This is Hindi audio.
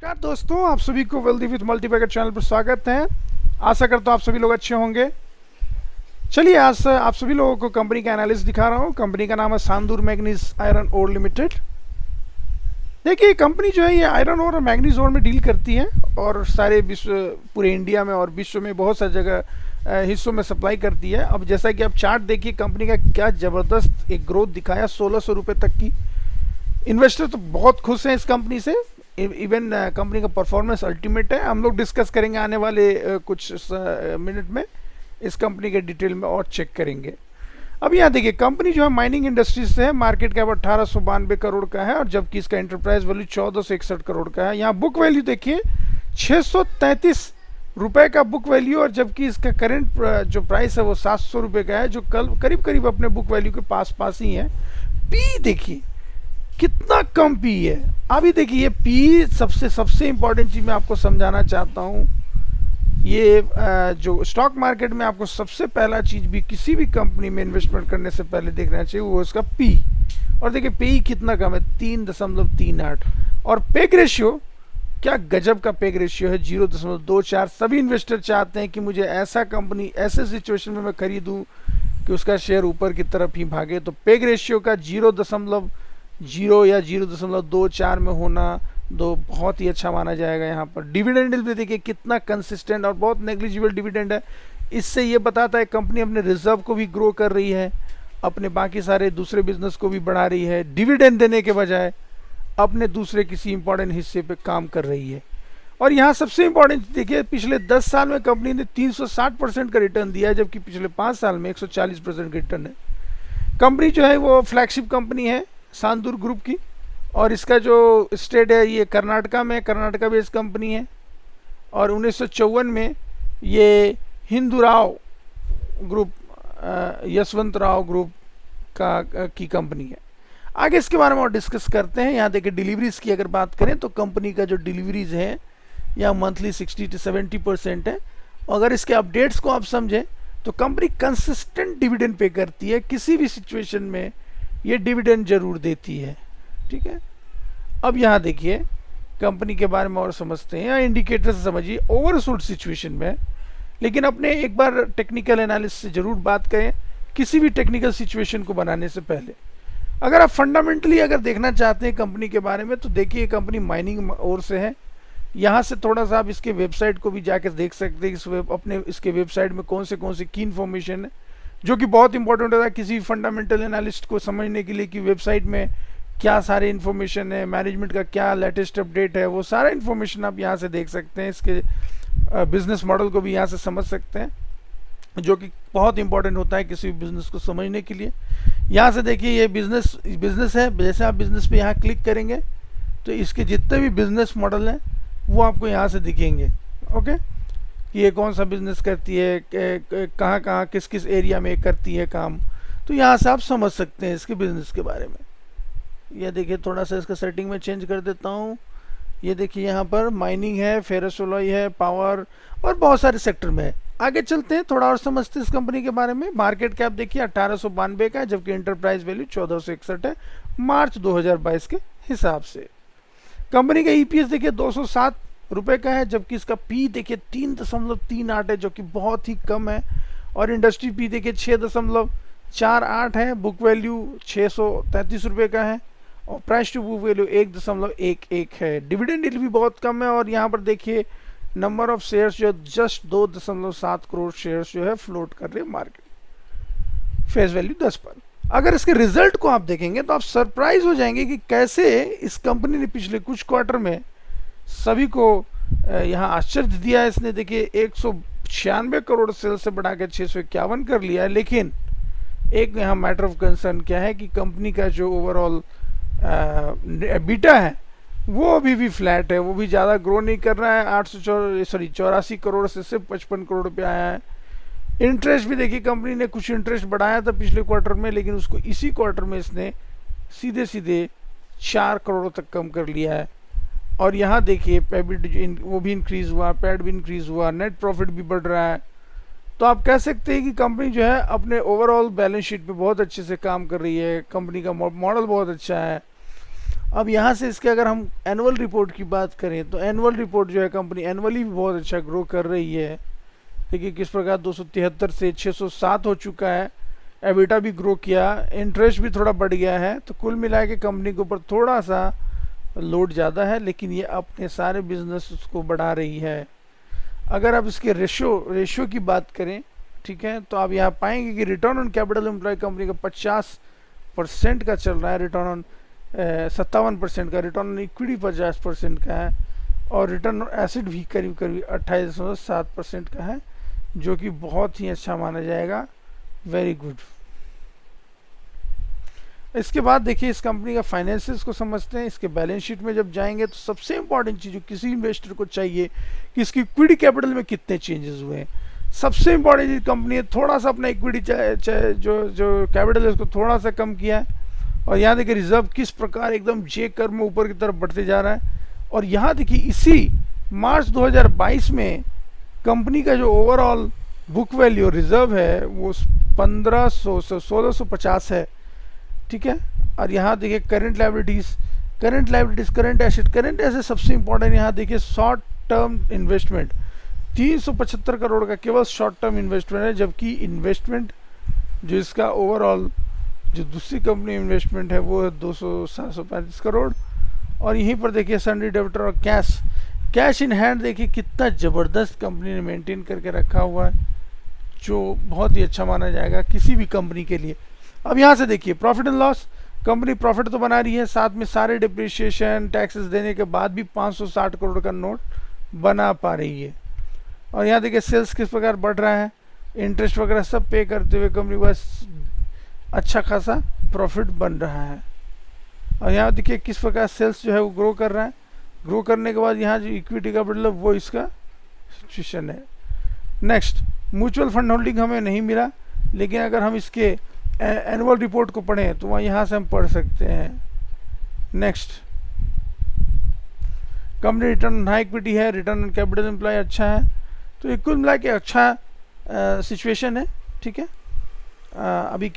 नमस्कार दोस्तों, आप सभी को वेल्दी विद मल्टीबैगर चैनल पर स्वागत है। आशा करता हूँ आप सभी लोग अच्छे होंगे। चलिए आज आप सभी लोगों को कंपनी का एनालिसिस दिखा रहा हूँ। कंपनी का नाम है सांदूर मैग्नीज आयरन ओर लिमिटेड। देखिए कंपनी जो है ये आयरन ओर और मैग्नीज ओर में डील करती है और सारे विश्व, पूरे इंडिया में और विश्व में बहुत सारी जगह हिस्सों में सप्लाई करती है। अब जैसा कि आप चार्ट देखिए कंपनी का क्या ज़बरदस्त एक ग्रोथ दिखाया, 1600 रुपये तक की। इन्वेस्टर तो बहुत खुश हैं इस कंपनी से। इवन कंपनी का परफॉर्मेंस अल्टीमेट है। हम लोग डिस्कस करेंगे आने वाले कुछ मिनट में इस कंपनी के डिटेल में और चेक करेंगे। अब यहाँ देखिए कंपनी जो है माइनिंग इंडस्ट्रीज से है। मार्केट कैप 1892 करोड़ का है और जबकि इसका एंटरप्राइज वैल्यू 1461 करोड़ का है। यहाँ बुक वैल्यू देखिए 633 रुपये का बुक वैल्यू और जबकि इसका करंट जो प्राइस है वो 700 रुपये का है, जो कल करीब करीब अपने बुक वैल्यू के पास ही है। पी देखिए कितना कम पी है। अभी देखिए ये पी सबसे इंपॉर्टेंट चीज़ मैं आपको समझाना चाहता हूँ। ये जो स्टॉक मार्केट में आपको सबसे पहला चीज़ भी किसी भी कंपनी में इन्वेस्टमेंट करने से पहले देखना चाहिए वो इसका पी। और देखिए पी कितना कम है, 3.38। और पेग रेशियो क्या गजब का पेग रेशियो है, 0.24। सभी इन्वेस्टर चाहते हैं कि मुझे ऐसा कंपनी ऐसे सिचुएशन में मैं खरीदूँ कि उसका शेयर ऊपर की तरफ ही भागे। तो पेग रेशियो का 0.0 या 0.24 में होना दो बहुत ही अच्छा माना जाएगा। यहाँ पर डिविडेंड भी देखिए कितना कंसिस्टेंट और बहुत नेग्लिजिबल डिविडेंड है। इससे ये बताता है कंपनी अपने रिजर्व को भी ग्रो कर रही है, अपने बाकी सारे दूसरे बिजनेस को भी बढ़ा रही है, डिविडेंड देने के बजाय अपने दूसरे किसी इंपॉर्टेंट हिस्से पे काम कर रही है। और यहाँ सबसे इंपॉर्टेंट देखिए पिछले 10 साल में कंपनी ने 360% का रिटर्न दिया है, जबकि पिछले 5 साल में 140% का रिटर्न है। कंपनी जो है वो फ्लैगशिप कंपनी है सांदूर ग्रुप की और इसका जो स्टेट है ये कर्नाटका में, कर्नाटका बेस्ड कंपनी है। और 1954 में ये हिंदूराव ग्रुप, यशवंत राव ग्रुप की कंपनी है। आगे इसके बारे में और डिस्कस करते हैं। यहाँ देखिए डिलीवरीज की अगर बात करें तो कंपनी का जो डिलीवरीज है यहाँ मंथली 60 से 70% है। अगर इसके अपडेट्स को आप समझें तो कंपनी कंसिस्टेंट डिविडेंड पे करती है, किसी भी सिचुएशन में ये डिविडेंड जरूर देती है। ठीक है, अब यहाँ देखिए कंपनी के बारे में और समझते हैं। यहाँ इंडिकेटर से समझिए ओवरशूट सिचुएशन में, लेकिन अपने एक बार टेक्निकल एनालिसिस से जरूर बात करें किसी भी टेक्निकल सिचुएशन को बनाने से पहले। अगर आप फंडामेंटली अगर देखना चाहते हैं कंपनी के बारे में तो देखिए कंपनी माइनिंग ओर से है। यहाँ से थोड़ा सा आप इसके वेबसाइट को भी जाकर देख सकते हैं। अपने इसके वेबसाइट में कौन से की इन्फॉर्मेशन है, जो कि बहुत इंपॉर्टेंट होता है किसी फंडामेंटल एनालिस्ट को समझने के लिए कि वेबसाइट में क्या सारे इन्फॉर्मेशन है, मैनेजमेंट का क्या लेटेस्ट अपडेट है, वो सारा इन्फॉर्मेशन आप यहाँ से देख सकते हैं। इसके बिजनेस मॉडल को भी यहाँ से समझ सकते हैं, जो कि बहुत इंपॉर्टेंट होता है किसी भी बिजनेस को समझने के लिए। यहाँ से देखिए ये बिजनेस है। जैसे आप बिजनेस पे यहाँ क्लिक करेंगे तो इसके जितने भी बिजनेस मॉडल हैं वो आपको यहाँ से दिखेंगे। ओके, ये कौन सा बिजनेस करती है, कहाँ कहाँ किस किस एरिया में करती है काम, तो यहाँ से आप समझ सकते हैं इसके बिजनेस के बारे में। ये देखिए थोड़ा सा इसका सेटिंग में चेंज कर देता हूँ। ये देखिए यहाँ पर माइनिंग है, फेरस एलॉय है, पावर और बहुत सारे सेक्टर में है। आगे चलते हैं, थोड़ा और समझते हैं इस कंपनी के बारे में। मार्केट कैप देखिए 1892 का है, जबकि एंटरप्राइज वैल्यू 1461 है मार्च 2022 के हिसाब से। कंपनी का ईपीएस देखिए 207 रुपये का है, जबकि इसका पी देखिए 3.38 है, जो कि बहुत ही कम है। और इंडस्ट्री पी देखिए 6.48 है। बुक वैल्यू 633 रुपये का है और प्राइस टू बुक वैल्यू 1.11 है। डिविडेंड यील्ड भी बहुत कम है। और यहाँ पर देखिए नंबर ऑफ शेयर्स जो जस्ट 2.7 करोड़ शेयर्स जो है फ्लोट कर रहे हैं मार्केट, फेस वैल्यू 10 पर। अगर इसके रिजल्ट को आप देखेंगे तो आप सरप्राइज हो जाएंगे कि कैसे इस कंपनी ने पिछले कुछ क्वार्टर में सभी को यहाँ आश्चर्य दिया है। इसने देखिए 196 करोड़ सेल से बढ़ाकर 651 कर लिया है। लेकिन एक यहाँ मैटर ऑफ कंसर्न क्या है कि कंपनी का जो ओवरऑल बीटा है वो अभी भी फ्लैट है, वो भी ज़्यादा ग्रो नहीं कर रहा है। 84 करोड़ से सिर्फ 55 करोड़ रुपये आया है। इंटरेस्ट भी देखिए कंपनी ने कुछ इंटरेस्ट बढ़ाया था पिछले क्वार्टर में, लेकिन उसको इसी क्वार्टर में इसने सीधे 4 करोड़ तक कम कर लिया है। और यहाँ देखिए पैबिट वो भी इंक्रीज़ हुआ, पैड भी इंक्रीज़ हुआ, नेट प्रॉफिट भी बढ़ रहा है। तो आप कह सकते हैं कि कंपनी जो है अपने ओवरऑल बैलेंस शीट पे बहुत अच्छे से काम कर रही है। कंपनी का मॉडल बहुत अच्छा है। अब यहाँ से इसके अगर हम एनुअल रिपोर्ट की बात करें तो एनुअल रिपोर्ट जो है कंपनी एनुअली भी बहुत अच्छा ग्रो कर रही है। देखिए किस प्रकार 273 से 607 हो चुका है। एबिटा भी ग्रो किया, इंटरेस्ट भी थोड़ा बढ़ गया है। तो कुल मिला के कंपनी के ऊपर थोड़ा सा लोड ज़्यादा है, लेकिन ये अपने सारे बिजनेस को बढ़ा रही है। अगर आप इसके रेशियो की बात करें, ठीक है, तो आप यहाँ पाएंगे कि return on capital employ company का 50% का चल रहा है, रिटर्न ऑन 57% का, रिटर्न ऑन इक्विटी 50% का है, और रिटर्न ऑन एसिड भी करीब करीब 28.7% का है, जो कि बहुत ही अच्छा माना जाएगा। Very good. इसके बाद देखिए इस कंपनी का फाइनेंसिस को समझते हैं। इसके बैलेंस शीट में जब जाएंगे तो सबसे इंपॉर्टेंट चीज़ जो किसी इन्वेस्टर को चाहिए कि इसकी इक्विटी कैपिटल में कितने चेंजेस हुए हैं। सबसे इंपॉर्टेंट चीज़ कंपनी ने थोड़ा सा अपना इक्विटी जो कैपिटल है उसको थोड़ा सा कम किया है, और यहाँ देखिए रिजर्व किस प्रकार एकदम जे कर्व में ऊपर की तरफ बढ़ते जा रहा है। और यहाँ देखिए इसी मार्च 2022 में कंपनी का जो ओवरऑल बुक वैल्यू रिजर्व है वो 1500 से 1650 है, ठीक है। और यहाँ देखिए करंट लायबिलिटीज, करंट एसेट सबसे इंपॉर्टेंट। यहाँ देखिए शॉर्ट टर्म इन्वेस्टमेंट 375 करोड़ का केवल शॉर्ट टर्म इन्वेस्टमेंट है, जबकि इन्वेस्टमेंट जो इसका ओवरऑल जो दूसरी कंपनी इन्वेस्टमेंट है वो है 735 करोड़। और यहीं पर देखिए सन्ड्री डेबिटर और कैश इन हैंड देखिए कितना ज़बरदस्त कंपनी ने मेंटेन करके रखा हुआ है, जो बहुत ही अच्छा माना जाएगा किसी भी कंपनी के लिए। अब यहाँ से देखिए profit and loss, company profit तो बना रही है, साथ में सारे डिप्रिशिएशन टैक्सेस देने के बाद भी 560 करोड़ का नोट बना पा रही है। और यहाँ देखिए सेल्स किस प्रकार बढ़ रहा है, इंटरेस्ट वगैरह सब पे करते हुए कंपनी को अच्छा खासा प्रॉफिट बन रहा है। और यहाँ देखिए किस प्रकार सेल्स जो है वो ग्रो कर रहा है। ग्रो करने के बाद यहाँ जो इक्विटी कैपिटल है वो इसका सिचुएशन है। नेक्स्ट, म्यूचुअल फंड होल्डिंग हमें नहीं मिला, लेकिन अगर हम इसके एनुअल रिपोर्ट को पढ़ें तो वहाँ यहाँ से हम पढ़ सकते हैं। Next, company return on high equity है, रिटर्न ऑन कैपिटल एम्प्लॉय अच्छा है। तो ये कुल मिला के अच्छा सिचुएशन है, ठीक है। अभी